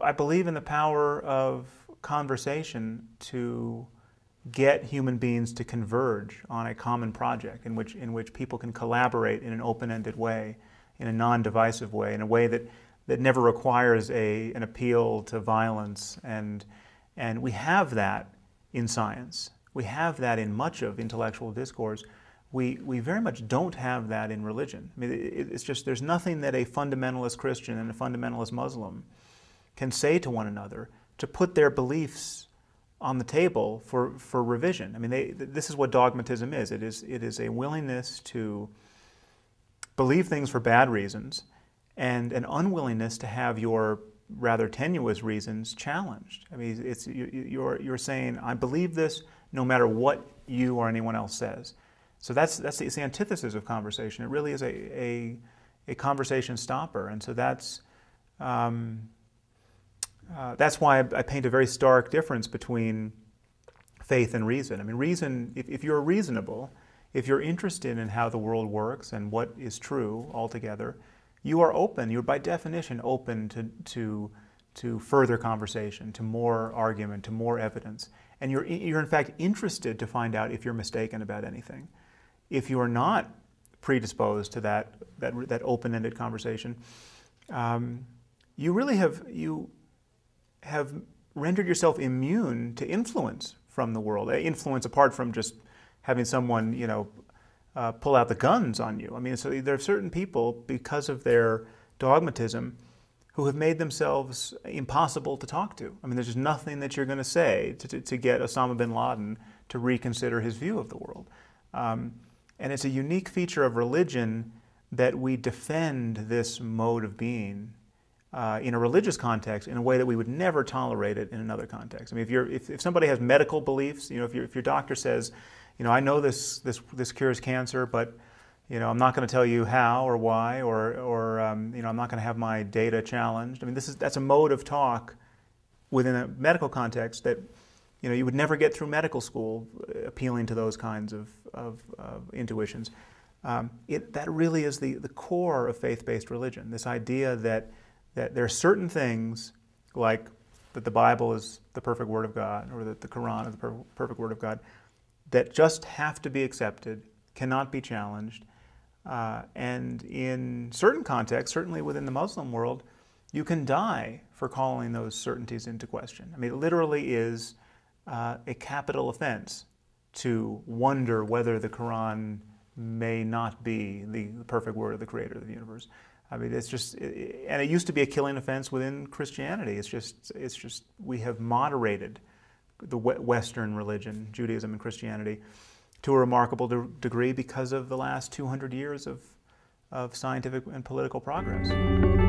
I believe in the power of conversation to get human beings to converge on a common project in which people can collaborate in an open-ended way, in a non-divisive way, in a way that never requires an appeal to violence. And we have that in science. We have that in much of intellectual discourse. We very much don't have that in religion. I mean, it's just, there's nothing that a fundamentalist Christian and a fundamentalist Muslim can say to one another to put their beliefs on the table for revision. I mean, this is what dogmatism is. It is a willingness to believe things for bad reasons and an unwillingness to have your rather tenuous reasons challenged. I mean, you're saying, I believe this no matter what you or anyone else says. So it's the antithesis of conversation. It really is a conversation stopper. And so that's why I paint a very stark difference between faith and reason. I mean, reason, if you're reasonable, if you're interested in how the world works and what is true altogether, you are open, you're by definition open to further conversation, to more argument, to more evidence. And you're in fact interested to find out if you're mistaken about anything. If you are not predisposed to that open-ended conversation, you really have rendered yourself immune to influence from the world. Influence apart from just having someone, pull out the guns on you. I mean, so there are certain people, because of their dogmatism, who have made themselves impossible to talk to. I mean, there's just nothing that you're going to say to get Osama bin Laden to reconsider his view of the world. And it's a unique feature of religion that we defend this mode of being in a religious context in a way that we would never tolerate it in another context. I mean, if somebody has medical beliefs, if your doctor says, I know this cures cancer, but I'm not going to tell you how or why, or I'm not going to have my data challenged. I mean, that's a mode of talk within a medical context that you would never get through medical school, appealing to those kinds of intuitions. That really is the core of faith-based religion. This idea that there are certain things, like that the Bible is the perfect Word of God, or that the Quran is the perfect Word of God, that just have to be accepted, cannot be challenged. And in certain contexts, certainly within the Muslim world, you can die for calling those certainties into question. I mean, it literally is a capital offense to wonder whether the Quran may not be the perfect word of the Creator of the universe. I mean, it's just, and it used to be a killing offense within Christianity. It's just we have moderated the Western religion, Judaism and Christianity, to a remarkable degree because of the last 200 years of scientific and political progress.